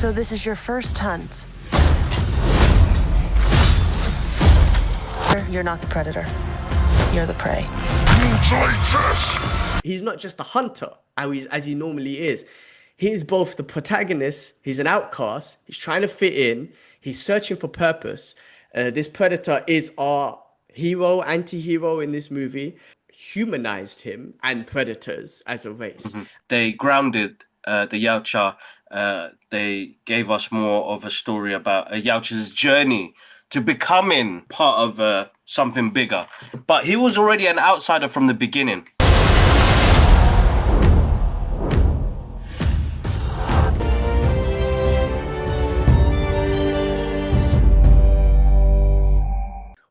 So this is your first hunt. You're not the predator. You're the prey. He's not just a hunter, as he normally is. He's both the protagonist, he's an outcast, he's trying to fit in, he's searching for purpose. This predator is our hero, anti-hero in this movie, humanized him and predators as a race. Mm-hmm. They grounded the Yautja. They gave us more of a story about Yautja's journey to becoming part of something bigger. But he was already an outsider from the beginning.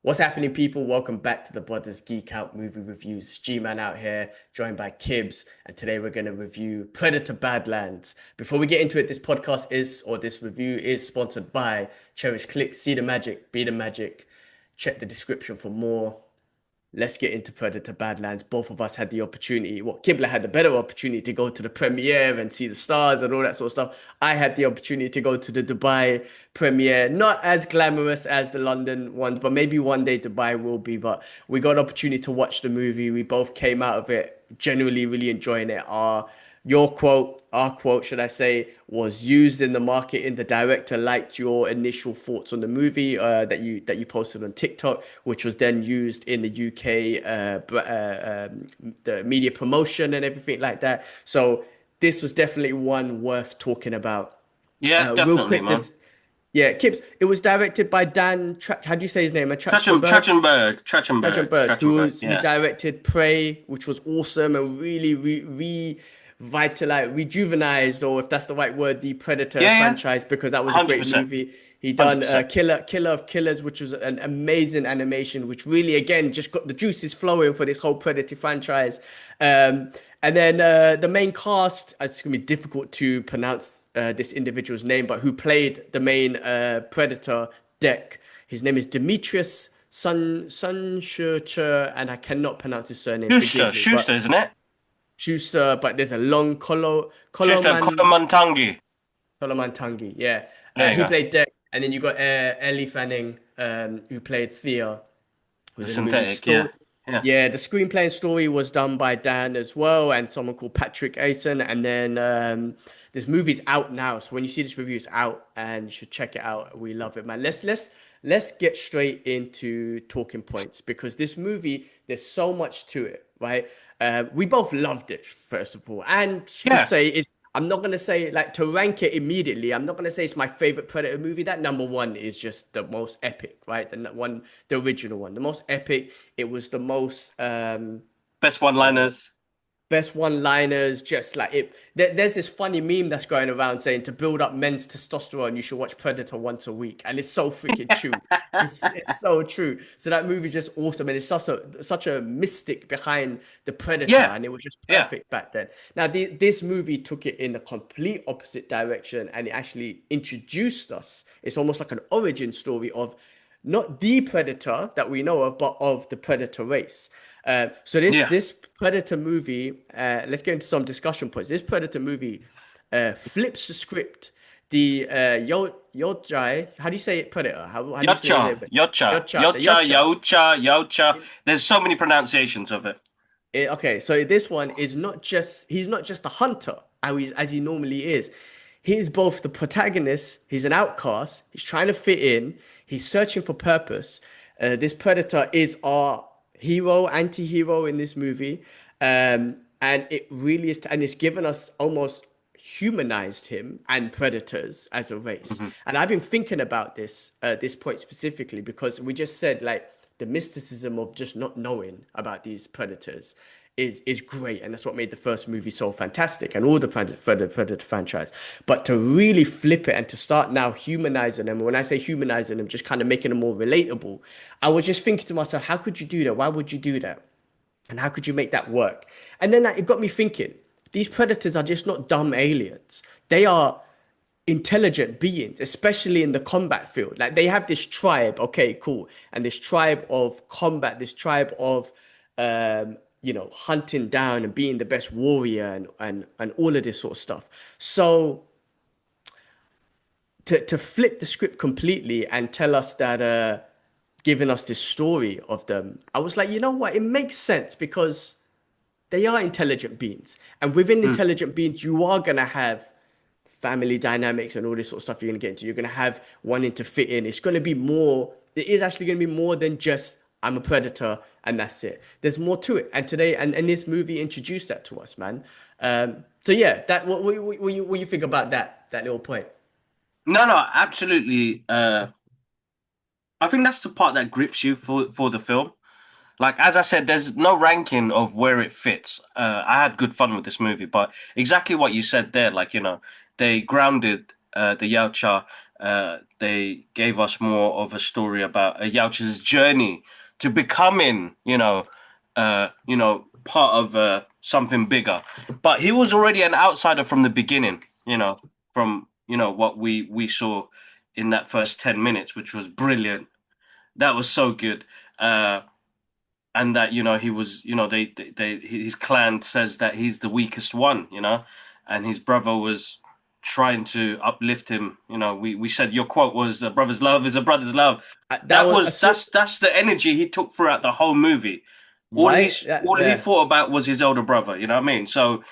What's happening, people? Welcome back to the Brothers Geekout movie reviews. G-Man out here, joined by Kibbs, and today we're going to review Predator Badlands. Before we get into it, this review is sponsored by Cherish Clicks. See the magic, be the magic. Check the description for more. Let's get into Predator Badlands. Both of us had the opportunity. Kibla had the better opportunity to go to the premiere and see the stars and all that sort of stuff. I had the opportunity to go to the Dubai premiere. Not as glamorous as the London ones, but maybe one day Dubai will be. But we got an opportunity to watch the movie. We both came out of it genuinely really enjoying it. Our quote, should I say, was used in the marketing. The director liked your initial thoughts on the movie that you posted on TikTok, which was then used in the UK, the media promotion and everything like that. So this was definitely one worth talking about. Yeah, definitely, real quick, man. Yeah, Kibbs. It was directed by Dan. How do you say his name? Trachtenberg, who directed Prey, which was awesome and really rejuvenized, or if that's the right word, the Predator franchise, because that was 100%. A great movie. He done Killer of Killers, which was an amazing animation, which really, again, just got the juices flowing for this whole Predator franchise. And then the main cast, it's going to be difficult to pronounce this individual's name, but who played the main Predator, Deck. His name is Demetrius Sunschuster, and I cannot pronounce his surname. Schuster, isn't it? Schuster, but there's a long Colomantangi, yeah. Who played Deck, and then you got Ellie Fanning, who played Thea. The synthetic, yeah. The screenplay and story was done by Dan as well, and someone called Patrick Asen. And then this movie's out now, so when you see this review, it's out, and you should check it out. We love it, man. Let's get straight into talking points, because this movie, there's so much to it, right? We both loved it, first of all. And to say I'm not going to say, like, to rank it immediately, I'm not going to say it's my favorite Predator movie. That number one is just the most epic, right? The original one. The most epic. It was the most... best one-liners. Best one-liners, just like it. There's this funny meme that's going around saying to build up men's testosterone, you should watch Predator once a week, and it's so freaking true. It's so true. So that movie's just awesome, and it's such a mystic behind the Predator, and it was just perfect back then. Now, this movie took it in the complete opposite direction, and it actually introduced us. It's almost like an origin story of not the Predator that we know of, but of the Predator race. So this Predator movie, let's get into some discussion points. This Predator movie flips the script. The Yautja, how do you say it, Predator? How do you say it? Yautja. There's so many pronunciations of it. Okay, so this one is he's not just a hunter, as he normally is. He's both the protagonist, he's an outcast, he's trying to fit in, he's searching for purpose. This Predator is our hero, anti-hero in this movie, and it really is, and it's given us almost humanized him and predators as a race. Mm-hmm. And I've been thinking about this point specifically, because we just said, like, the mysticism of just not knowing about these predators is great, and that's what made the first movie so fantastic, and all the Predator franchise. But to really flip it and to start now humanizing them, when I say humanizing them, just kind of making them more relatable, I was just thinking to myself, how could you do that? Why would you do that? And how could you make that work? And then it got me thinking, these predators are just not dumb aliens. They are intelligent beings, especially in the combat field. Like, they have this tribe, okay, cool, and this tribe of combat, this tribe of hunting down and being the best warrior and all of this sort of stuff. So to flip the script completely and tell us that giving us this story of them, I was like, you know what, it makes sense because they are intelligent beings, and within Mm. intelligent beings you are going to have family dynamics and all this sort of stuff you're going to get into. You're going to have wanting to fit in. It's going to be more, it is actually going to be more than just I'm a predator and that's it. There's more to it. And today, and this movie introduced that to us, man. So yeah, that what you think about that little point? No, no, absolutely. I think that's the part that grips you for the film. Like as I said, there's no ranking of where it fits. I had good fun with this movie, but exactly what you said there, like they grounded the Yautja. They gave us more of a story about a Yautja's journey to becoming, part of something bigger. But he was already an outsider from the beginning. From what we saw in that first 10 minutes, which was brilliant. That was so good. And that he was his clan says that he's the weakest one, and his brother was trying to uplift him. We said your quote was a brother's love is a brother's love. That was That's the energy he took throughout the whole movie. right. All he thought about was his older brother, you know what I mean? So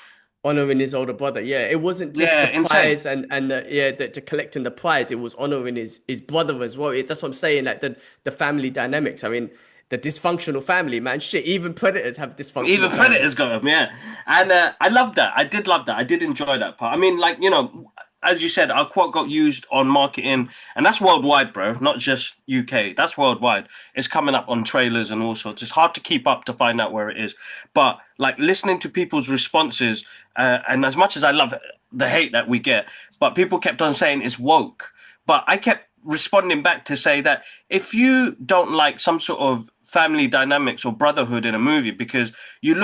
Honoring his older brother. Yeah, it wasn't just yeah, the insane. prize and the collecting the prize. It was honoring his brother as well. That's what I'm saying. Like the family dynamics. I mean, the dysfunctional family, man. Shit, even predators have Even dysfunctional families. Predators got him, yeah. And I love that. I did love that. I did enjoy that part. I mean, like, as you said, our quote got used on marketing, and that's worldwide, bro, not just UK. That's worldwide. It's coming up on trailers and all sorts. It's hard to keep up to find out where it is. But, like, listening to people's responses, and as much as I love the hate that we get, but people kept on saying it's woke. But I kept responding back to say that if you don't like some sort of family dynamics or brotherhood in a movie, because you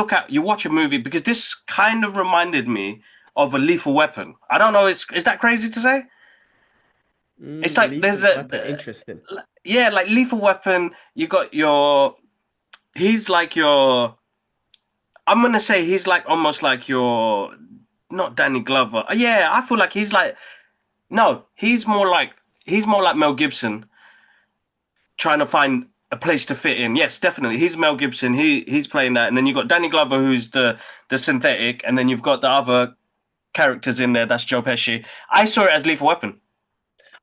watch a movie, because this kind of reminded me of a Lethal Weapon. I don't know, is that crazy to say? It's like there's Lethal weapon. Interesting. yeah, like Lethal Weapon, you got he's like your, I'm gonna say he's like almost like your, not Danny Glover. Yeah, I feel like he's like, no, he's more like Mel Gibson trying to find a place to fit in. Yes, definitely. He's Mel Gibson. He's playing that, and then you've got Danny Glover, who's the synthetic, and then you've got the other characters in there. That's Joe Pesci. I saw it as Lethal Weapon.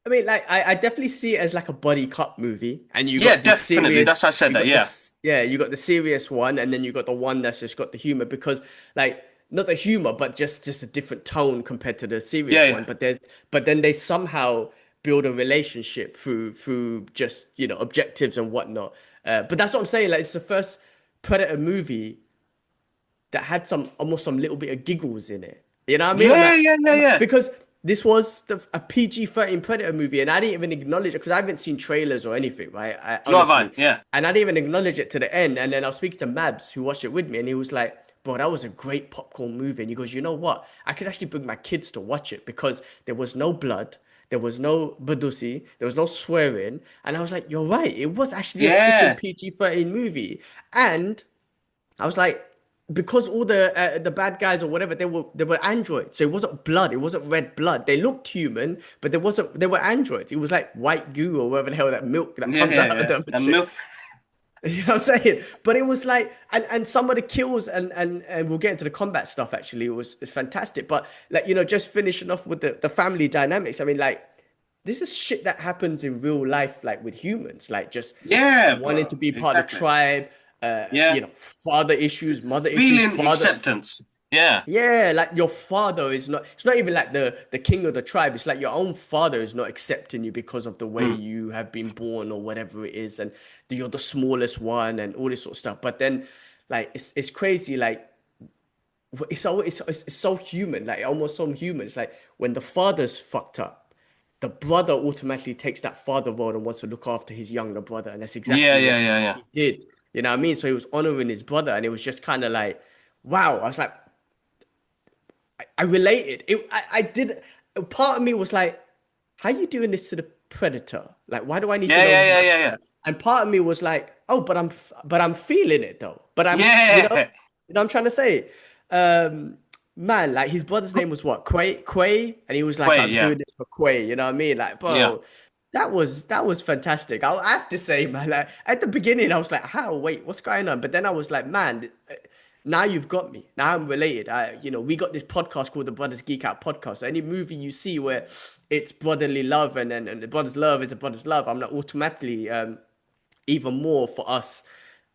I mean, like, I definitely see it as like a buddy cop movie, and you Yeah, got this definitely. serious, That's how I said you that. got Yeah, this, yeah, you got the serious one, and then you got the one that's just got the humor because, like, not the humor, but just a different tone compared to the yeah, serious yeah. one. But then they somehow build a relationship through just objectives and whatnot. But that's what I'm saying. Like, it's the first Predator movie that had almost some little bit of giggles in it. You know what I mean? Yeah, yeah, yeah, yeah. Because this was a PG-13 Predator movie, and I didn't even acknowledge it because I haven't seen trailers or anything, right? No, have I? Honestly, Yeah. and I didn't even acknowledge it to the end. And then I was speaking to Mabs, who watched it with me, and he was like, "Bro, that was a great popcorn movie." And he goes, "You know what? I could actually bring my kids to watch it because there was no blood." There was no badusi, there was no swearing, and I was like, "You're right. It was actually a freaking Yeah. PG-13 movie." And I was like, because all the bad guys or whatever they were androids, so it wasn't blood, it wasn't red blood. They looked human, but they were androids. It was like white goo or whatever the hell that milk that Yeah, comes yeah, out of yeah. them and And shit. milk. You know what I'm saying? But it was like, and some of the kills and we'll get into the combat stuff. Actually, it's fantastic. But like just finishing off with the family dynamics. I mean, like this is shit that happens in real life, like with humans, like just Yeah, wanting to bro. be part of the Exactly. tribe, Yeah. father issues, mother issues, Feeling father. acceptance. Yeah. Yeah, like your father is not, it's not even like the king of the tribe. It's like your own father is not accepting you because of the way Mm. you have been born or whatever it is. And you're the smallest one and all this sort of stuff. But then, like, it's crazy. Like, it's so human, like almost so human. It's like when the father's fucked up, the brother automatically takes that father role and wants to look after his younger brother. And that's Yeah, exactly yeah, what yeah, yeah. he did. You know what I mean? So he was honoring his brother. And it was just kind of like, wow. I was like, I related. I did. Part of me was like, "How you doing this to the predator? Like, why do I need to Yeah, know yeah, this yeah, about yeah, the yeah. predator?" And part of me was like, "Oh, but I'm feeling it though. But I'm, Yeah. you know what I'm trying to say." Um, man, like his brother's name was what? Quay, and he was like, Quay, I'm yeah, doing this for Quay, you know what I mean? Like, yeah. bro, that was fantastic. I have to say, man, like at the beginning, I was like, how? Wait, what's going on? But then I was like, man, now you've got me. Now I'm related. We got this podcast called the Brothers Geekout Podcast. So any movie you see where it's brotherly love and the brother's love is a brother's love, I'm not automatically even more for us.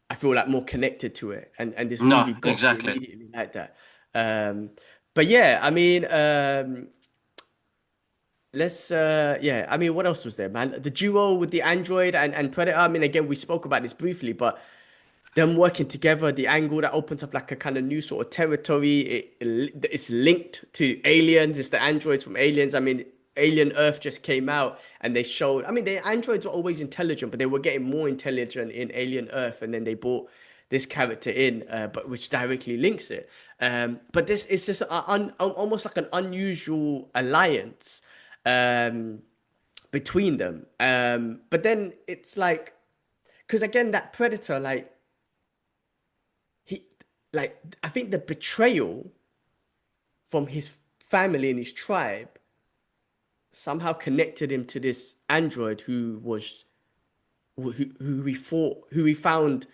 I feel like more connected to it, and this No, movie got me exactly. immediately like that. Um, but yeah, I mean, yeah, I mean, what else was there, man? The duo with the android and Predator. I mean, again, we spoke about this briefly, but them working together, the angle that opens up like a kind of new sort of territory. It's linked to aliens. It's the androids from Aliens. I mean, Alien Earth just came out and they showed. I mean, the androids were always intelligent, but they were getting more intelligent in Alien Earth, and then they brought this character in, but which directly links it. But this is just almost like an unusual alliance um, between them. But then it's like, because again, that Predator, he I think the betrayal from his family and his tribe somehow connected him to this android who he found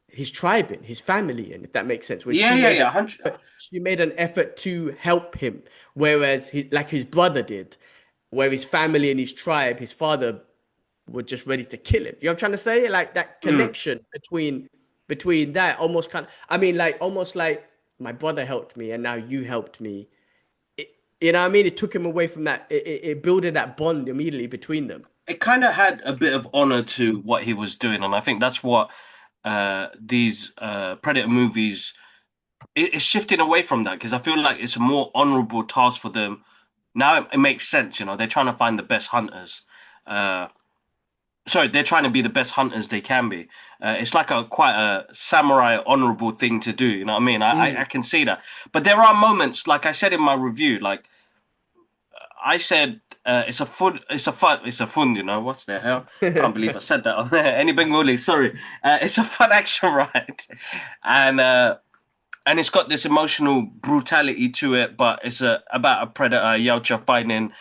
his tribe in, his family in, if that makes sense. Where Yeah, yeah, yeah. 100. she made an effort to help him, whereas his brother did, where his family and his tribe, his father were just ready to kill him. You know what I'm trying to say? Like that Mm. connection between that almost kind of, I mean, like almost like my brother helped me and now you helped me. You know what I mean? It took him away from that. It builded that bond immediately between them. It kind of had a bit of honor to what he was doing, and I think that's what these Predator movies it's shifting away from that because I feel like it's a more honorable task for them. Now it makes sense, you know. They're trying to find the best hunters. Uh, sorry, they're trying to be the best hunters they can be. It's like a quite a samurai honorable thing to do. You know what I mean? I Mm. can see that, but there are moments, like I said in my review, like I said, it's a fun, it's a fun, it's a fun. You know what the hell? Can't believe I said that on there. Any Bengali? Sorry. It's a fun action ride, and uh, and it's got this emotional brutality to it, but it's about a predator, Yautja, finding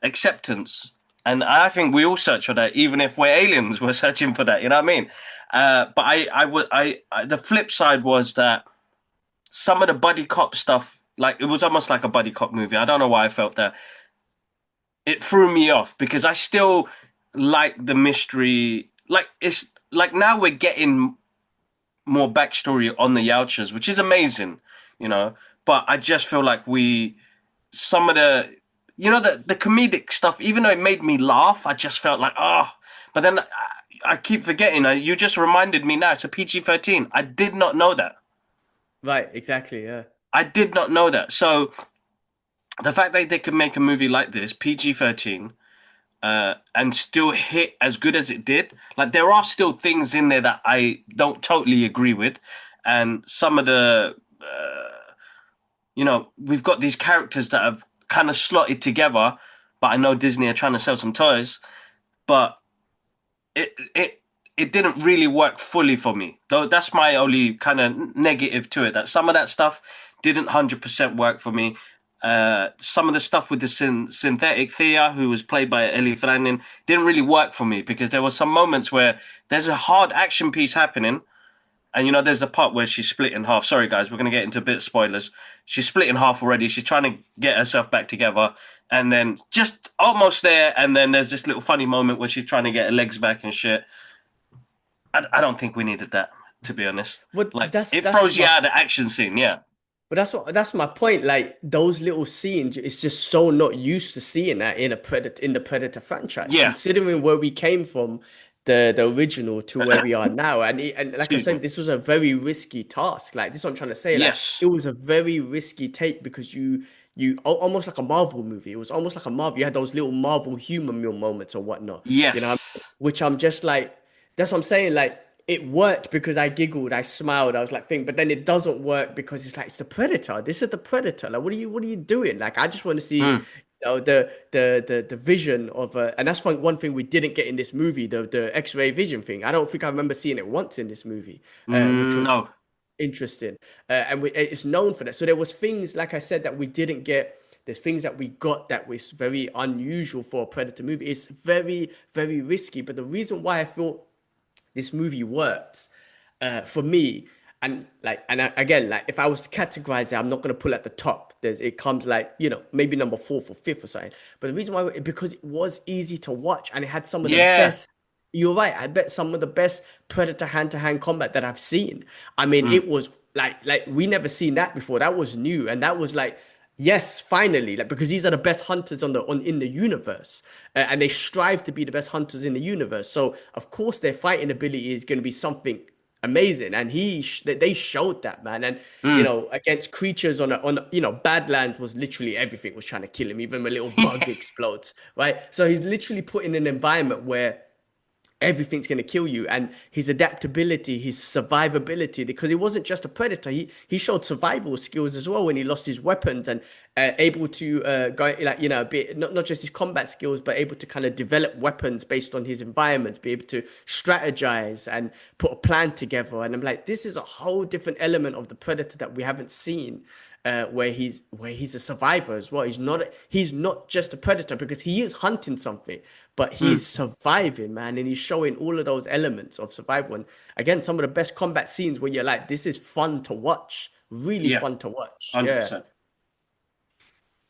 acceptance. And I think we all search for that, even if we're aliens, we're searching for that. You know what I mean? But the flip side was that some of the buddy cop stuff, like it was almost like a buddy cop movie. I don't know why I felt that. It threw me off because I still like the mystery. Like it's like now we're getting more backstory on the Yautjas, which is amazing, you know. But I just feel like some of the, the comedic stuff, even though it made me laugh, I just felt like, oh. But then I keep forgetting. You just reminded me now. It's a PG-13. I did not know that. Right, exactly. Yeah. I did not know that. So the fact that they could make a movie like this, PG-13, and still hit as good as it did. Like there are still things in there that I don't totally agree with, and some of the, we've got these characters that have kind of slotted together. But I know Disney are trying to sell some toys, but it it it didn't really work fully for me. Though that's my only kind of negative to it. That some of that stuff didn't 100% work for me. Some of the stuff with the synthetic Thea, who was played by Ellie Fanning, didn't really work for me because there was some moments where there's a hard action piece happening, and there's the part where she's split in half. Sorry, guys, we're gonna get into a bit of spoilers. She's split in half already. She's trying to get herself back together, and then just almost there, and then there's this little funny moment where she's trying to get her legs back and shit. I don't think we needed that, to be honest. But Like that's it that's throws you my out of the action scene, yeah. but that's my point. Like those little scenes, it's just so not used to seeing that in the Predator franchise. Yeah. Considering where we came from, the original to where we are now, and like I Excuse me. said, this was a very risky task. Like this is what I'm trying to say. Like it Yes. was a very risky take because almost like a Marvel movie. It was almost like a Marvel. You had those little Marvel humor meal moments or whatnot. Yes. Which I'm just like, that's what I'm saying. Like, it worked because I giggled, I smiled, I was like, think, but then it doesn't work because it's like it's the Predator. This is the Predator. Like, what are you doing? Like, I just want to see, Mm. the vision of and that's one thing we didn't get in this movie, the X-ray vision thing. I don't think I remember seeing it once in this movie, which was No. Interesting. It's known for that. So there was things, like I said, that we didn't get. There's things that we got that was very unusual for a Predator movie. It's very, very risky. But the reason why I thought this movie works for me, and again, like if I was to categorize it, I'm not gonna pull at the top. It comes like, maybe number fourth or fifth or something. But the reason why, because it was easy to watch and it had some of the Yeah. best. You're right. I bet some of the best Predator hand-to-hand combat that I've seen. I mean, Mm. it was like we never seen that before. That was new, and that was like, yes, finally, like because these are the best hunters on in the universe, and they strive to be the best hunters in the universe. So of course, their fighting ability is going to be something amazing, and they showed that, man. And Mm. against creatures Badlands was literally everything was trying to kill him. Even a little bug explodes, right? So he's literally put in an environment where everything's going to kill you, and his adaptability, his survivability, because he wasn't just a predator, he showed survival skills as well when he lost his weapons, and able to go like not just his combat skills, but able to kind of develop weapons based on his environments, be able to strategize and put a plan together. And I'm like, this is a whole different element of the predator that we haven't seen, where he's a survivor as well. He's not just a predator, because he is hunting something, but Mm. he's surviving, man, and he's showing all of those elements of survival. And again, some of the best combat scenes where you're like, this is fun to watch, really Yeah. fun to watch. Yeah, 100%.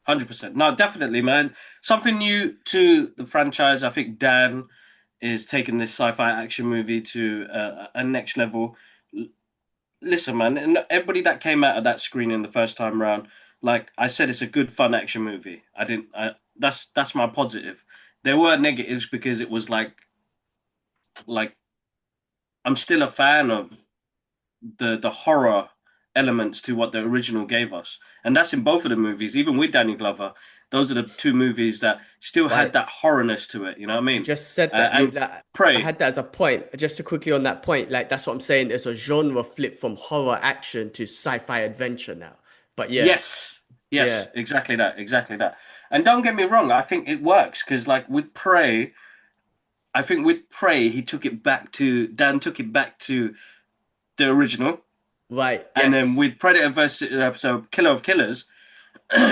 100%. No, definitely, man. Something new to the franchise. I think Dan is taking this sci-fi action movie to a next level. Listen, man, and everybody that came out of that screening the first time round, like I said, it's a good, fun action movie. I didn't. That's my positive. There were negatives because it was like I'm still a fan of the horror elements to what the original gave us, and that's in both of the movies. Even with Danny Glover, those are the two movies that still had right. that horrorness to it. You know what I You mean? just said that. And I Prey, had that as a point. Just to quickly on that point, like that's what I'm saying. There's a genre flip from horror action to sci-fi adventure now. But yeah, yes, yeah, yes, exactly that, exactly that. And don't get me wrong, I think it works because, like with Prey, I think with Prey, he took it back to Dan took it back to the original, right, and then yes, with Predator versus so Killer of Killers,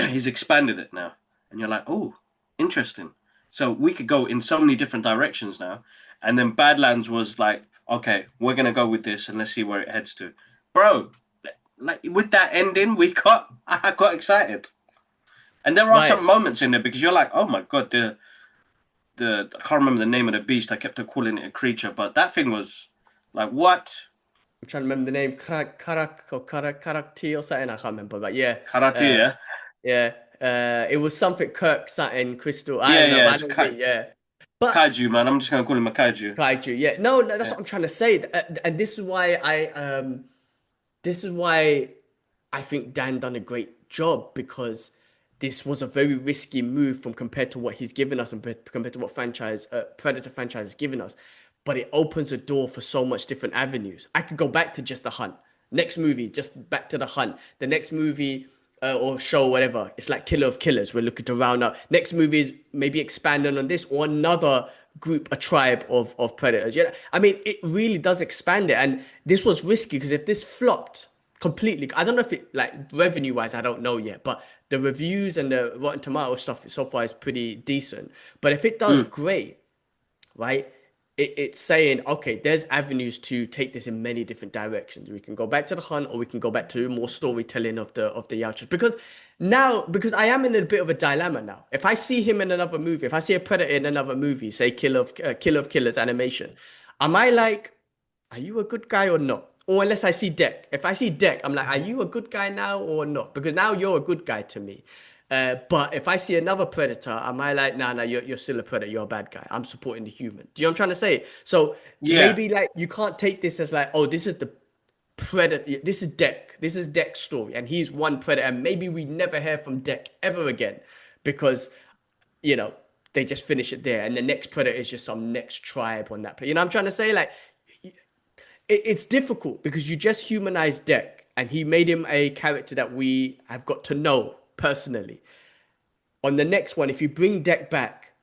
he's expanded it now, and you're like, oh, interesting. So we could go in so many different directions now. And then Badlands was like, okay, we're gonna go with this, and let's see where it heads to, bro. Like with that ending, I got excited, and there are right. some moments in there because you're like, oh my god, the I can't remember the name of the beast. I kept on calling it a creature, but that thing was like what I'm trying to remember the name, Karakti or something. I can't remember, but yeah, karate, uh, yeah, yeah. It was something Kirk something Crystal. I yeah, don't know, yeah. but I It's know what you mean. Yeah, but kaiju, man. I'm just gonna call him a kaiju. Kaiju. Yeah, no, no, that's Yeah. what I'm trying to say. And this is why I think Dan done a great job, because this was a very risky move from compared to what he's given us and compared to what Predator franchise has given us. But it opens a door for so much different avenues. I could go back to just the hunt. Next movie, just back to the hunt. The next movie or show, whatever, it's like Killer of Killers. We're looking to round up. Next movie is maybe expanding on this or another group, a tribe of predators. Yeah, I mean, it really does expand it. And this was risky because if this flopped completely, I don't know if it like revenue wise, I don't know yet, but the reviews and the Rotten Tomato stuff so far is pretty decent. But if it does Mm. great, right? It's saying, okay, there's avenues to take this in many different directions. We can go back to the hunt, or we can go back to more storytelling of the Yautja. Because I am in a bit of a dilemma now. If I see him in another movie, if I see a Predator in another movie, say Kill of Killers animation, am I like, are you a good guy or not? Or unless I see Deck. If I see Deck, I'm like, are you a good guy now or not? Because now you're a good guy to me. But if I see another predator, am I like, nah, you're still a predator, you're a bad guy. I'm supporting the human. Do you know what I'm trying to say? So Yeah, maybe like you can't take this as like, oh, this is the predator. This is Deck. This is Deck's story, and he's one predator. And maybe we never hear from Deck ever again, because you know they just finish it there, and the next predator is just some next tribe on that. You know what I'm trying to say? Like it's difficult because you just humanized Deck, and he made him a character that we have got to know personally. On the next one, if you bring Deck back,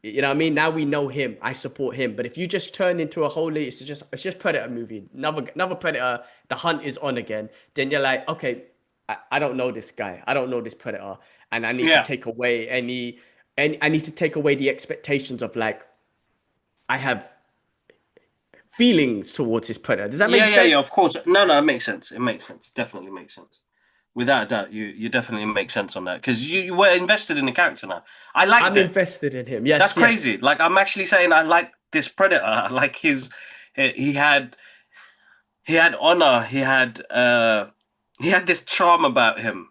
you know what I mean? Now we know him. I support him. But if you just turn into a wholly, it's just Predator movie. Another Predator. The hunt is on again. Then you're like, okay, I don't know this guy. I don't know this Predator, and I need to Yeah. take away any I need to take away the expectations of like I have feelings towards this Predator. Does that make Yeah. sense? Of course. No, it makes sense. It makes sense. Definitely makes sense. Without a doubt, you definitely make sense on that because you were invested in the character now. I liked I'm it. invested in him. That's Yes, crazy. yes. Like I'm actually saying I like this Predator. I like his. He had honor. He had this charm about him,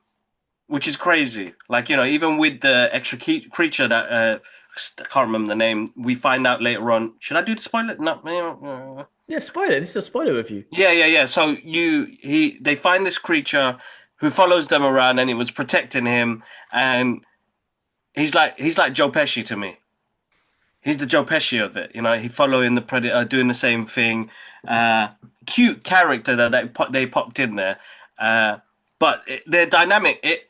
which is crazy. Like even with the extra creature that I can't remember the name. We find out later on. Should I do the spoiler? No. Yeah, spoiler. This is a spoiler review. Yeah. So they find this creature who follows them around, and it was protecting him, and he's like Joe Pesci to me. He's the Joe Pesci of it, He following the Predator, doing the same thing. Cute character that they popped in there, but their dynamic.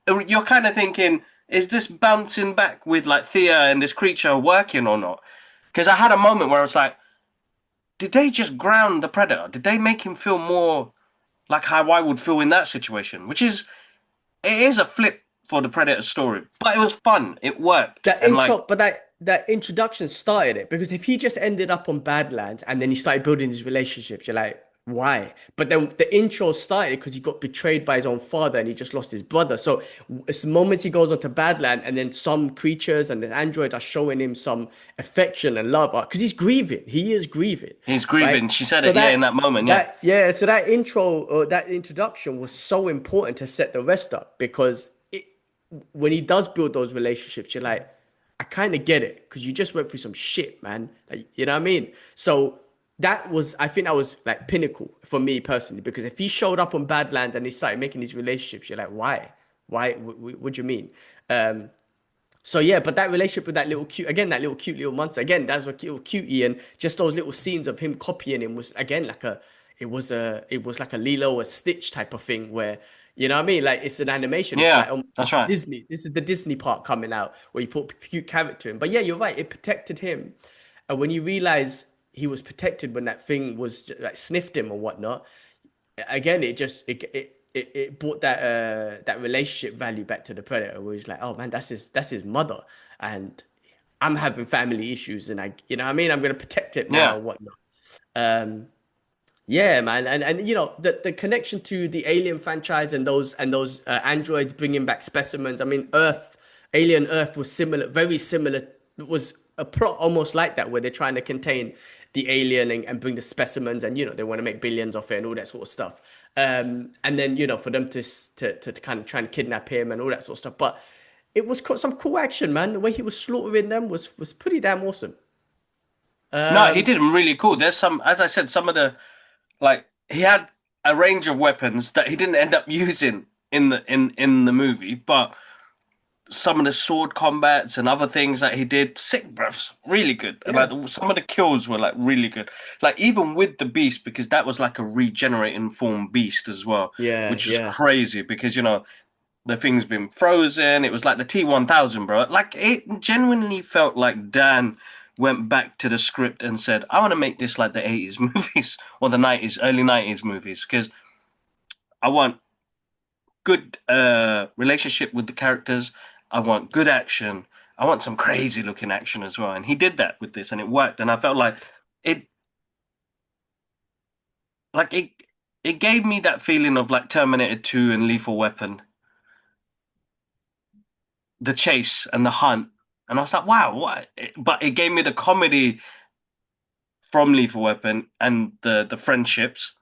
You're kind of thinking, is this bouncing back with like Thea and this creature working or not? Because I had a moment where I was like, did they just ground the Predator? Did they make him feel more like how I would feel in that situation? It is a flip for the Predator story, but it was fun. It worked, That and like, intro, but that introduction started it because if he just ended up on Badlands and then he started building these relationships, you're like, why? But then the intro started because he got betrayed by his own father and he just lost his brother. So it's the moment he goes onto Badland and then some creatures and the androids are showing him some affection and love because he's grieving. He is grieving, he's right? grieving. She said So it, yeah, in that moment, yeah. so that intro or that introduction was so important to set the rest up because when he does build those relationships, you're like, I kind of get it because you just went through some shit, man. Like, you know what I mean? So I think that was like pinnacle for me personally because if he showed up on Badlands and he started making these relationships, you're like, why? Why? What do you mean? So yeah, but that relationship with that little cute little monster, again, that was a little cutie, and just those little scenes of him copying him was again it was like a Lilo or Stitch type of thing where you know what I mean, like it's an animation, it's like Yeah, that's it's right. Disney. This is the Disney part coming out where you put cute character in. But yeah, you're right, it protected him, and when you realize he was protected when that thing was like sniffed him or whatnot, again, it brought that relationship value back to the Predator, where he's like, oh man, that's his mother, and I'm having family issues, and you know what I mean, I'm gonna protect it now Yeah, and whatnot. Um, yeah, man, and the connection to the Alien franchise and those androids bringing back specimens. I mean, Alien Earth was similar, very similar. It was a plot almost like that where they're trying to contain the alien and bring the specimens, and they want to make billions off it and all that sort of stuff. And then for them to kind of try and kidnap him and all that sort of stuff. But it was some cool action, man. The way he was slaughtering them was pretty damn awesome. no, he did him really cool. There's some, as I said, some of the like he had a range of weapons that he didn't end up using in the movie, but some of the sword combats and other things that he did, sick, bro, really good. And Yeah, some of the kills were like really good. Like even with the beast, because that was like a regenerating form beast as well, yeah, which was yeah. crazy because the thing's been frozen. It was like the T-1000, bro. Like it genuinely felt like Dan went back to the script and said, "I want to make this like the '80s movies or the '90s, early '90s movies because I want good relationship with the characters. I want good action. I want some crazy looking action as well." And he did that with this, and it worked. And I felt it, like it gave me that feeling of like Terminator 2 and Lethal Weapon, the chase and the hunt. And I was like, wow, what? But it gave me the comedy from Lethal Weapon and the friendships,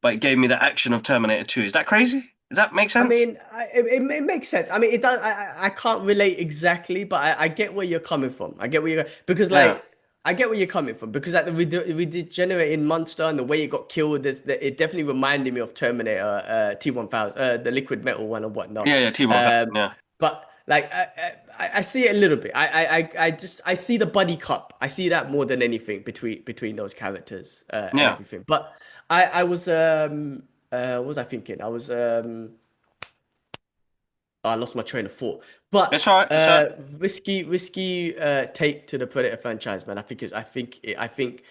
but it gave me the action of Terminator 2. Is that crazy? Does that make I sense? mean, it makes sense. I mean, it does. I can't relate exactly, but I get where you're coming from. I get where you're because Yeah. like I get where you're coming from because like the regenerating monster and the way it got killed, it definitely reminded me of Terminator T-1000, the liquid metal one and whatnot. Yeah, T-1000, Um, yeah. but like I see it a little bit. I see the buddy cop. I see that more than anything between those characters and Yeah. everything. But I was what was I thinking? I was I lost my train of thought. But It's all right. It's all right. risky take to the Predator franchise, man. I think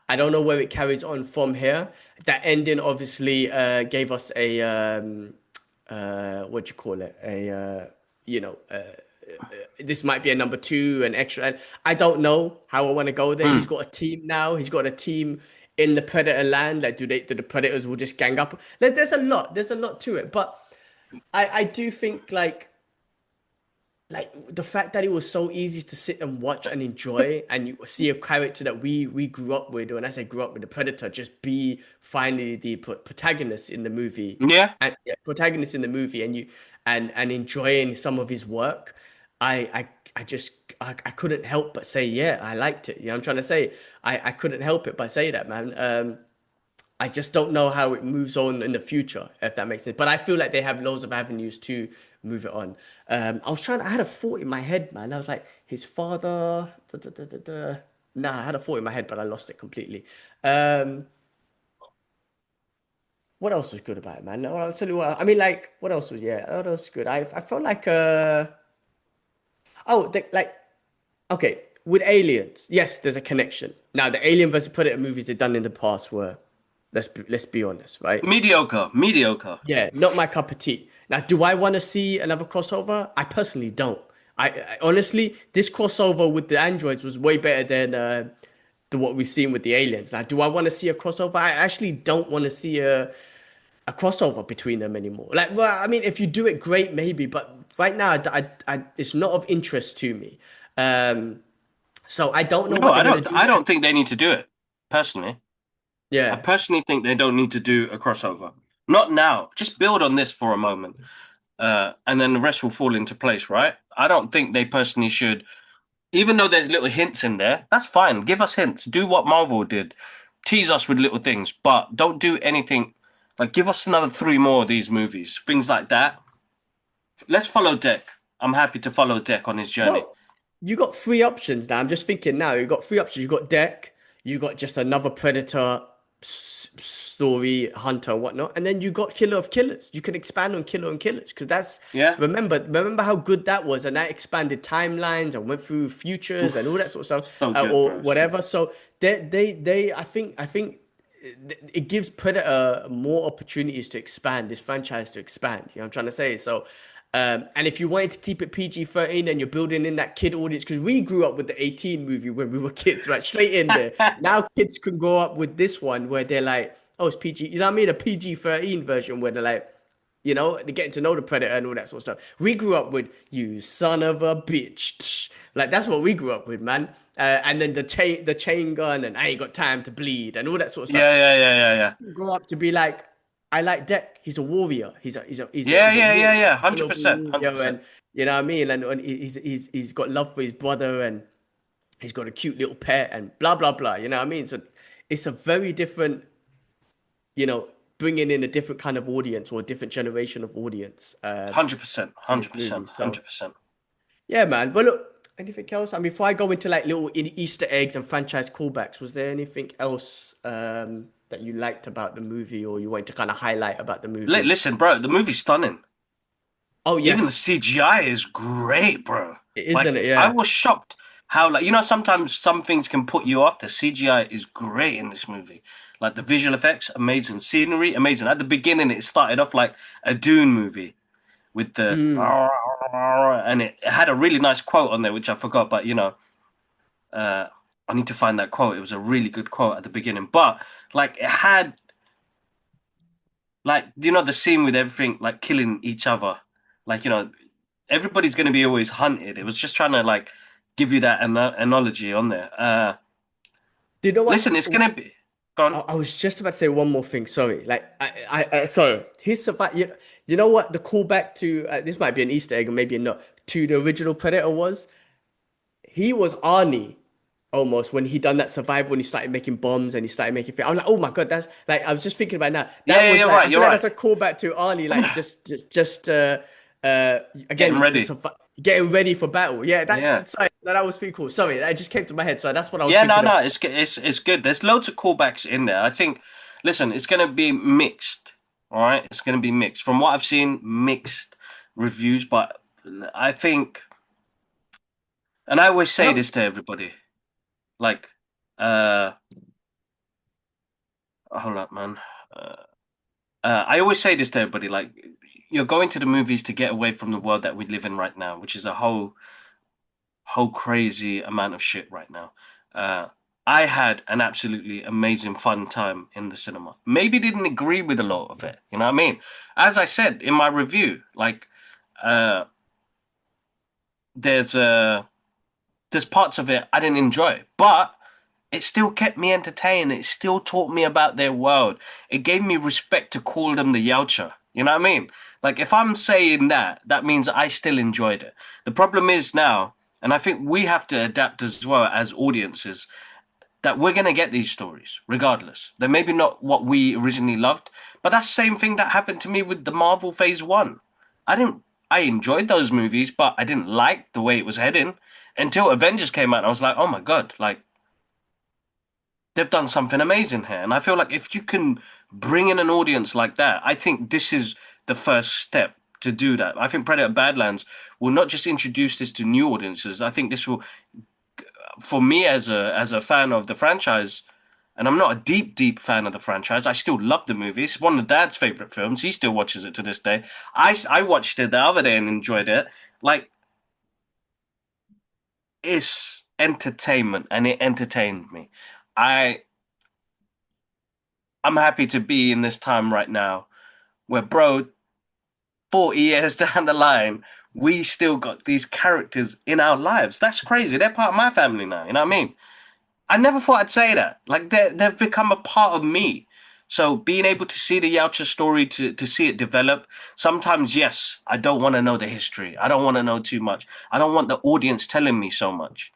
I don't know where it carries on from here. That ending obviously gave us a what do you call it? You know, this might be a number two, an extra. And I don't know how I want to go there. He's Hmm. got a team now. He's got a team in the Predator land. Like, do the Predators will just gang up? There's a lot to it. But I do think like the fact that it was so easy to sit and watch and enjoy, and you see a character that we grew up with, when I say grew up with, the Predator, just be finally the protagonist in the movie, Yeah. and yeah, protagonist in the movie, and you and enjoying some of his work. I just I couldn't help but say, yeah, I liked it. You know what I'm trying to say? I couldn't help it but say that, man. I just don't know how it moves on in the future, if that makes sense. But I feel like they have loads of avenues to move it on. I had a thought in my head, man. I was like, his father. Da, da, da, da, da. Nah, I had a thought in my head, but I lost it completely. Um, what else was good about it, man? No, I'll tell you what. I mean, like, what else was, yeah, what else was good? I felt like, like, okay, with aliens, yes, there's a connection. Now, the Alien versus Predator movies they've done in the past were, let's be honest, right? Mediocre. Mediocre. Yeah, not my cup of tea. Now, do I want to see another crossover? I personally don't. I honestly, this crossover with the androids was way better than what we've seen with the aliens. Now, do I want to see a crossover? I actually don't want to see a crossover between them anymore. Like, well, I mean, if you do it, great, maybe, but right now, it's not of interest to me. Um, so I don't know No, what they're gonna do I there. don't think they need to do it. Personally, I Yeah. personally think they don't need to do a crossover. Not now. Just build on this for a moment, and then the rest will fall into place, right? I don't think they personally should. Even though there's little hints in there, that's fine. Give us hints. Do what Marvel did. Tease us with little things, but don't do anything. Like, give us another three more of these movies. Things like that. Let's follow Deck. I'm happy to follow Deck on his journey. Well, you got three options now. I'm just thinking now. You got three options. You got Deck. You got just another Predator story, Hunter, whatnot, and then you got Killer of Killers. You can expand on Killer and Killers because that's Yeah? remember how good that was, and that expanded timelines and went through futures and all that Oof. sort of stuff, So good, or bro. whatever. So they I think it gives Predator more opportunities to expand this franchise to expand. You know what I'm trying to say? So, and if you wanted to keep it PG-13 and you're building in that kid audience, because we grew up with the 18 movie when we were kids, right? Straight in there. Now kids can grow up with this one where they're like, oh, it's PG. You know what I mean? A PG-13 version where they're like, you know, they're getting to know the Predator and all that sort of stuff. We grew up with you son of a bitch. Like that's what we grew up with, man. And then the chain gun, and I ain't got time to bleed, and all that sort of stuff. Yeah, yeah, yeah, yeah, yeah. Grow up to be like, I like Deck. He's a warrior. Yeah, He's a yeah, yeah, warrior, yeah. honorable 100%. warrior, 100%. and you know what I mean. And he's got love for his brother, and he's got a cute little pet, and blah blah blah. You know what I mean? So it's a very different, you know, bringing in a different kind of audience or a different generation of audience 100%. in this movie. 100%. So 100%. yeah, man. But look, anything else? I mean, before I go into like little Easter eggs and franchise callbacks, was there anything else that you liked about the movie or you wanted to kind of highlight about the movie? Listen, bro, the movie's stunning. Oh, Even the yes. CGI is great, bro. Isn't Like, it? I Yeah. was shocked how, like, sometimes some things can put you off. The CGI is great in this movie. Like, the visual effects, amazing. Scenery, amazing. At the beginning, it started off like a Dune movie with the, Mm. and it had a really nice quote on there, which I forgot, but, uh, I need to find that quote. It was a really good quote at the beginning. But, like, it had, like, the scene with everything, like, killing each other. Like, everybody's going to be always hunted. It was just trying to, like, give you that analogy on there. Do you know what? Listen, it's going to be I, gone. I was just about to say one more thing. Sorry. Like, sorry. His survive. You know what? The callback to this might be an Easter egg or maybe not to the original Predator was he was Arnie almost when he done that survival when he started making bombs and he started making. I was like, oh my god, that's like I was just thinking about now. Yeah, That yeah, was you're like right. I feel You're like right. that's a callback to Arnie, like just Getting again ready. getting ready for battle. Yeah, Yeah. sorry, that was pretty cool. Sorry, that just came to my head. So that's what I was Yeah, no, thinking of. no, it's good. There's loads of callbacks in there. I think, listen, it's going to be mixed. All right, it's going to be mixed. From what I've seen, mixed. reviews, but I think, and I always I say don't. this to everybody, like, uh, hold up, man. Uh, I always say this to everybody, like, you're going to the movies to get away from the world that we live in right now, which is a whole crazy amount of shit right now. Uh, I had an absolutely amazing fun time in the cinema. Maybe didn't agree with a lot of it, you know what I mean? As I said in my review, like, uh, there's there's parts of it I didn't enjoy, but it still kept me entertained. It still taught me about their world. It gave me respect to call them the Yautja. You know what I mean? Like, if I'm saying that, that means I still enjoyed it. The problem is now, and I think we have to adapt as well as audiences, that we're going to get these stories regardless. They're maybe not what we originally loved, but that's the same thing that happened to me with the Marvel Phase 1. I didn't I enjoyed those movies, but I didn't like the way it was heading until Avengers came out. And I was like, "Oh my god, like they've done something amazing here." And I feel like if you can bring in an audience like that, I think this is the first step to do that. I think Predator Badlands will not just introduce this to new audiences. I think this will, for me as a fan of the franchise, and I'm not a deep fan of the franchise. I still love the movie. It's one of Dad's favorite films. He still watches it to this day. I watched it the other day and enjoyed it. Like, it's entertainment, and it entertained me. I I'm happy to be in this time right now where, bro, 40 years down the line, we still got these characters in our lives. That's crazy. They're part of my family now. You know what I mean? I never thought I'd say that. Like, they've become a part of me. So being able to see the Yautja story, to see it develop, sometimes, yes, I don't want to know the history. I don't want to know too much. I don't want the audience telling me so much.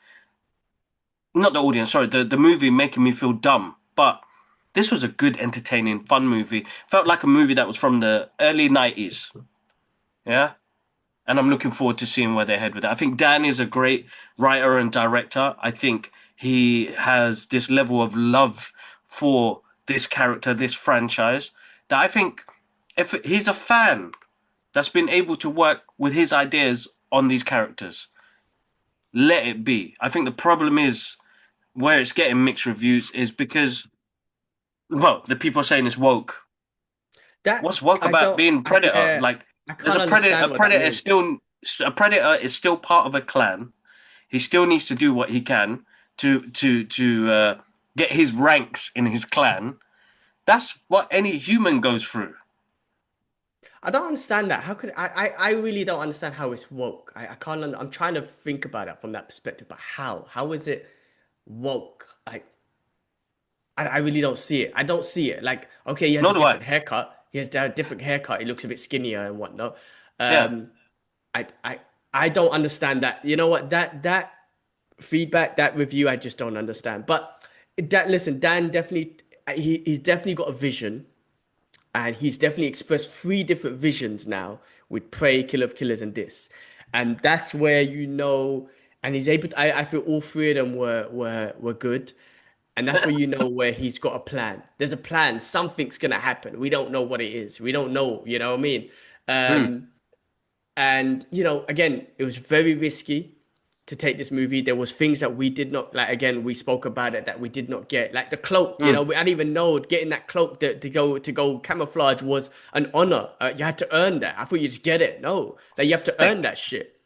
Not the audience, sorry, the movie making me feel dumb. But this was a good, entertaining, fun movie. Felt like a movie that was from the early 90s. Yeah? And I'm looking forward to seeing where they head with it. I think Dan is a great writer and director. I think he has this level of love for this character, this franchise, that I think if he's a fan that's been able to work with his ideas on these characters, let it be. I think the problem is where it's getting mixed reviews is because, well, the people are saying it's woke. That What's woke I about don't. being predator? Yeah, Like, I there's can't a predator. understand what that means. A predator is still part of a clan. He still needs to do what he can to get his ranks in his clan. That's what any human goes through. I don't understand that. How could I really don't understand how it's woke. I can't. I'm trying to think about it from that perspective. But how? How is it woke? Like I really don't see it. I don't see it. Like okay, he has a Nor do I. different haircut. He has a different haircut. He looks a bit skinnier and whatnot. Yeah. Um, I I I don't understand that. You know what? That feedback, that review, I just don't understand. But that listen, Dan definitely he's definitely got a vision, and he's definitely expressed three different visions now with Prey, Kill of Killers, and this, and that's where you know, and he's able to, I feel all three of them were good. And that's where you know where he's got a plan. There's a plan. Something's gonna happen. We don't know what it is. We don't know. You know what I mean? Mm. Um, and you know, again, it was very risky to take this movie. There was things that we did not like. Again, we spoke about it that we did not get, like the cloak. You know, Mm. I didn't even know getting that cloak to go camouflage was an honor. You had to earn that. I thought you just get it. No, that you have to earn Thick. that shit,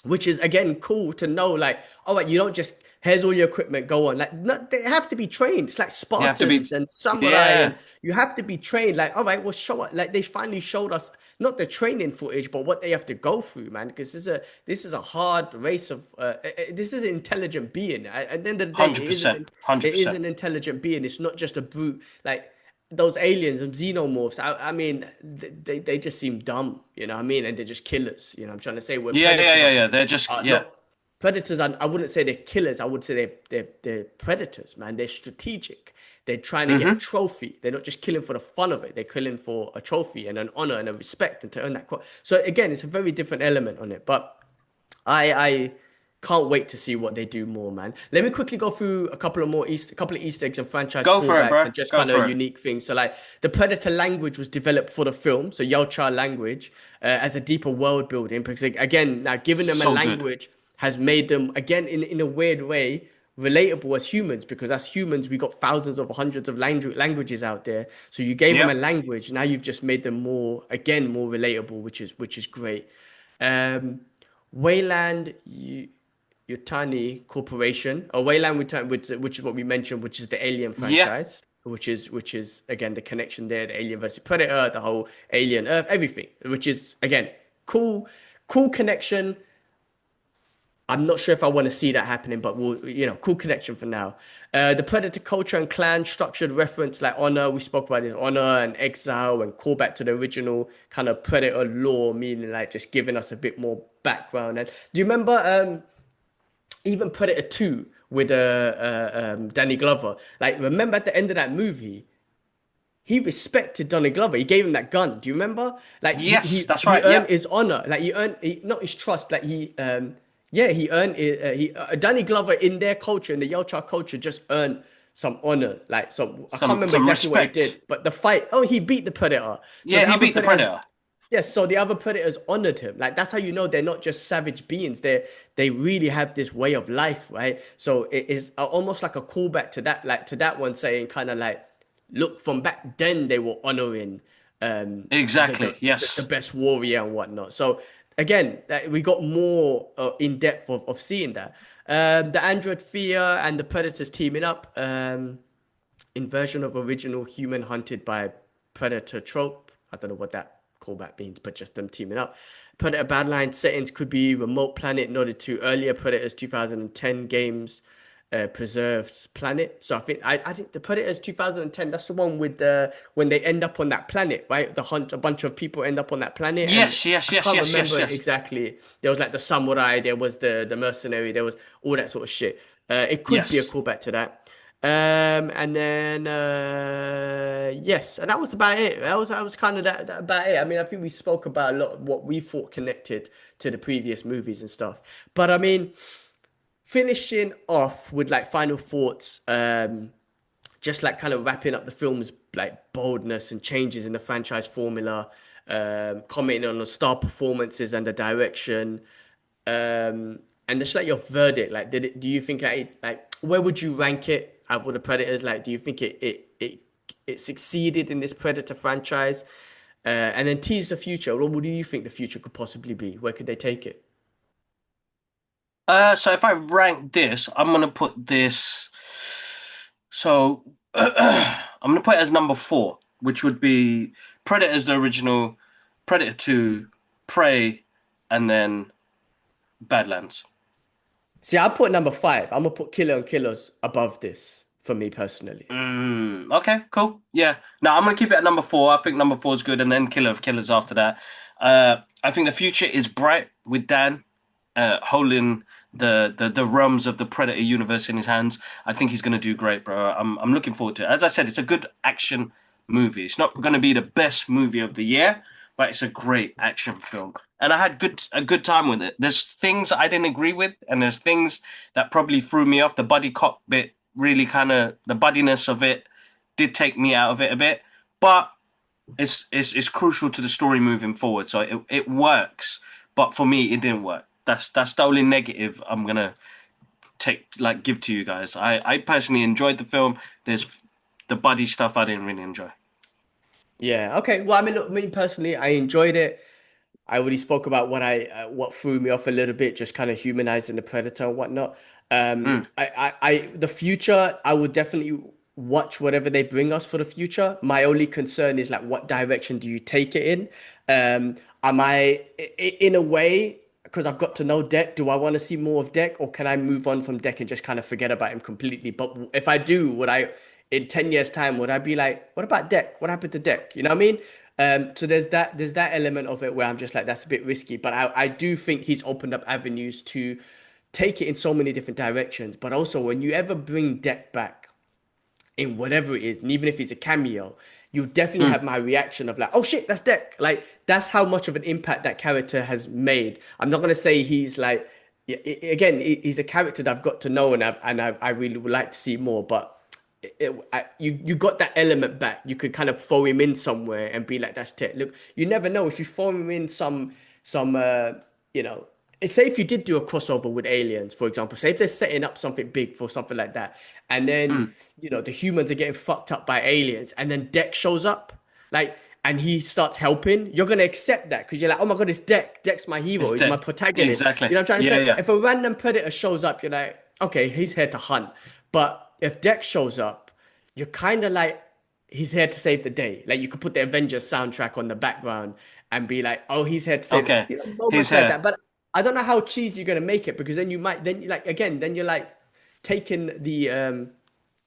which is again cool to know. Like, all right, you don't just here's all your equipment, go on. Like, no, they have to be trained. It's like You have to be. Spartans and samurai, Yeah. and you have to be trained. Like, all right, well, show us. Like, they finally showed us not the training footage, but what they have to go through, man. Because this is a hard race of. This is an intelligent being. At the end of the day, 100%. it is 100%. an intelligent being. It's not just a brute. Like those aliens and xenomorphs, I mean, they just seem dumb, you know what I mean? And they're just killers, you know what I'm trying to say? Where predators Yeah. They're just, are yeah. not predators. I wouldn't say they're killers. I would say they're predators, man. They're strategic. They're trying to get a Mm-hmm. trophy. They're not just killing for the fun of it. They're killing for a trophy and an honor and a respect and to earn that. So again, it's a very different element on it. But I Can't wait to see what they do more, man. Let me quickly go through a couple of Easter eggs and franchise Go for it, callbacks bro. and just Go kind of for it. unique things. So, like, the Predator language was developed for the film, so Yautja language, as a deeper world building. Because again, now giving them a So good. language has made them, again, in a weird way, relatable as humans. Because as humans, we got thousands of hundreds of languages out there. So you gave them a Yep. language. Now you've just made them more, again, more relatable, which is great. Um, Weyland-Yutani Corporation, or Weyland-Yutani, which is what we mentioned, which is the Alien Yeah. franchise, which is again the connection there, the Alien versus Predator, the whole Alien Earth, everything, which is again cool, cool connection. I'm not sure if I want to see that happening, but cool connection for now. The Predator culture and clan structured reference like honor, we spoke about this, honor and exile and callback to the original kind of Predator lore, meaning like just giving us a bit more background. And do you remember even Predator 2 with Danny Glover? Like, remember at the end of that movie, he respected Donald Glover. He gave him that gun. Do you remember? Like he Yes, he that's he right. earned Yep. his honor. Like not his trust. Like he earned it. Danny Glover in their culture, in the Yautja culture, just earned some honor. Like some, I can't remember Some exactly what he respect. did, but the fight. Oh, he beat the Predator. So Yeah, the he other beat the Predators. Predator. Yes, so the other predators honored him. Like that's how you know they're not just savage beings. They really have this way of life, right? So it is almost like a callback to that, like to that one saying kind of like, look, from back then they were honoring the, Exactly. the Yes. best warrior and whatnot. So again, we got more in depth of seeing that. The android Thea and the predators teaming up. Inversion of original human hunted by predator trope. I don't know what that callback means, but just them teaming up. Predator Badlands settings could be remote planet nodded to earlier Predators 2010 games preserved planet. So I think the Predators 2010, that's the one with when they end up on that planet, right? The hunt, a bunch of people end up on that planet, and Yes, yes, I yes, can't yes, yes, remember yes. exactly. There was like the samurai, there was the mercenary, there was all that sort of shit. It could be a Yes. callback to that. And then yes, and that was about it. That was kind of that about it. I mean, I think we spoke about a lot of what we thought connected to the previous movies and stuff. But I mean, finishing off with like final thoughts, just like kind of wrapping up the film's like boldness and changes in the franchise formula, commenting on the star performances and the direction, and just like your verdict, like do you think like where would you rank it out of all the Predators? Like, do you think it succeeded in this Predator franchise? And then tease the future. What do you think the future could possibly be? Where could they take it? So if I rank this, I'm gonna put this. So I'm gonna put it as number four, which would be Predator's the original, Predator 2, Prey, and then Badlands. See, I put number five. I'm gonna put Killer and Killers above this for me personally. Okay, cool. Yeah. Now I'm gonna keep it at number four. I think number four is good, and then Killer of Killers after that. I think the future is bright with Dan holding the realms of the Predator universe in his hands. I think he's gonna do great, bro. I'm looking forward to it. As I said, it's a good action movie. It's not gonna be the best movie of the year, but it's a great action film. And I had a good time with it. There's things I didn't agree with, and there's things that probably threw me off. The buddy cop bit really kind of the buddiness of it did take me out of it a bit, but it's crucial to the story moving forward. So it works, but for me it didn't work. That's the only negative I'm gonna give to you guys. I personally enjoyed the film. There's the buddy stuff I didn't really enjoy. Yeah. Okay. Well, I mean, look, me personally, I enjoyed it. I already spoke about what threw me off a little bit, just kind of humanizing the predator and whatnot. Mm. The future, I would definitely watch whatever they bring us for the future. My only concern is like, what direction do you take it in? Am in a way, because I've got to know Deck, do I want to see more of Deck, or can I move on from Deck and just kind of forget about him completely? But if I do, in 10 years' time, would I be like, what about Deck? What happened to Deck? You know what I mean? So there's that element of it where I'm just like, that's a bit risky. But I do think he's opened up avenues to take it in so many different directions. But also, when you ever bring Deck back in whatever it is, and even if it's a cameo, you definitely Mm. have my reaction of like, oh shit, that's Deck. Like, that's how much of an impact that character has made. I'm not gonna say he's like he's a character that I've got to know, and I really would like to see more. But you got that element back. You could kind of throw him in somewhere and be like, that's it. Look, you never know if you throw him in some you know. Say if you did do a crossover with aliens, for example, say if they're setting up something big for something like that, and then the humans are getting fucked up by aliens, and then Dex shows up, like, and he starts helping, you're gonna accept that because you're like, oh my god, it's Dex. Dex, my hero. It's He's my dead. protagonist. Exactly. You know what I'm trying to Yeah, say? yeah. If a random predator shows up, you're like, okay, he's here to hunt. But if Dex shows up, you're kind of like, he's here to save the day. Like you could put the Avengers soundtrack on the background and be like, oh, he's here to save, Okay. He's moments like here. that. But I don't know how cheesy you're gonna make it because then you might, then like again, then you're like taking the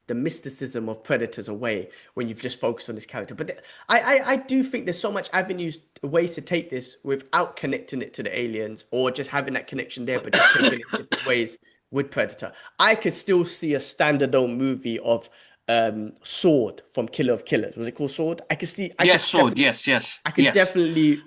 mysticism of Predators away when you've just focused on this character. But I do think there's so much avenues, ways to take this without connecting it to the aliens or just having that connection there, but just taking it different ways with Predator. I could still see a standalone movie of Sword from Killer of Killers. Was it called Sword? Yes, sword. Yes, yes, I could yes. definitely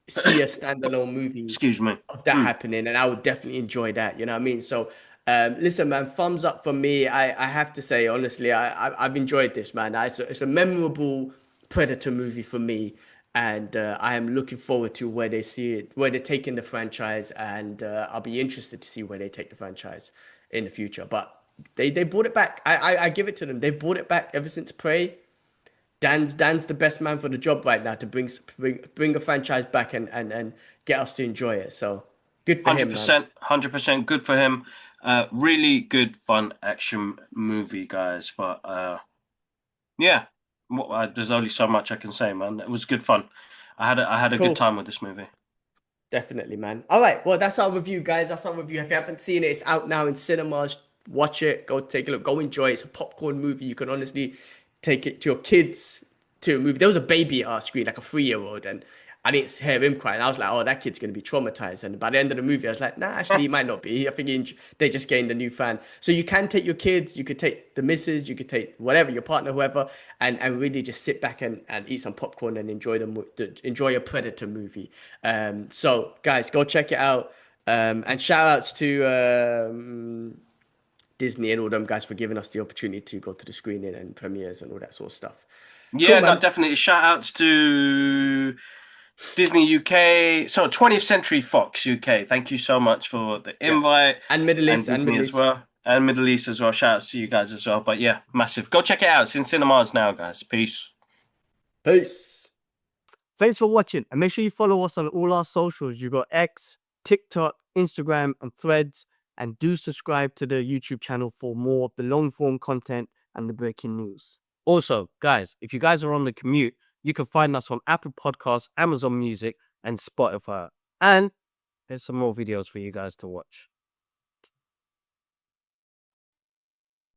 see a standalone movie Excuse me. of that happening, and I would definitely enjoy that. You know what I mean? So, listen, man, thumbs up for me. I have to say, honestly, I've enjoyed this, man. It's a memorable Predator movie for me, and I am looking forward to where they see it, where they're taking the franchise, and I'll be interested to see where they take the franchise in the future. But they brought it back. I give it to them. They brought it back ever since Prey. Dan's the best man for the job right now to bring a franchise back and get us to enjoy it. So good for him, man. 100% good for him. Really good, fun action movie, guys. But yeah, there's only so much I can say, man. It was good fun. I had a good Cool. time with this movie. Definitely, man. All right. Well, that's our review, guys. That's our review. If you haven't seen it, it's out now in cinemas. Watch it. Go take a look. Go enjoy it. It's a popcorn movie. You can honestly take it to your kids to a movie. There was a baby at our screen, like a 3-year-old, and I didn't hear him crying. I was like, oh, that kid's going to be traumatized. And by the end of the movie, I was like, nah, actually, he might not be. I think they just gained a new fan. So you can take your kids, you could take the missus, you could take whatever, your partner, whoever, and really just sit back and eat some popcorn and enjoy a Predator movie. So, guys, go check it out. And shout outs to Disney and all them guys for giving us the opportunity to go to the screening and premieres and all that sort of stuff. Yeah, Cool, no, man. definitely. Shout outs to Disney UK, so 20th Century Fox UK. Thank you so much for the invite. And Middle East, and Disney and Middle as East. well. And Middle East as well. Shout outs to you guys as well. But yeah, massive. Go check it out. It's in cinemas now, guys. Peace. Peace. Thanks for watching, and make sure you follow us on all our socials. You got X, TikTok, Instagram, and Threads, and do subscribe to the YouTube channel for more of the long form content and the breaking news. Also, guys, if you guys are on the commute, you can find us on Apple Podcasts, Amazon Music, and Spotify. And there's some more videos for you guys to watch.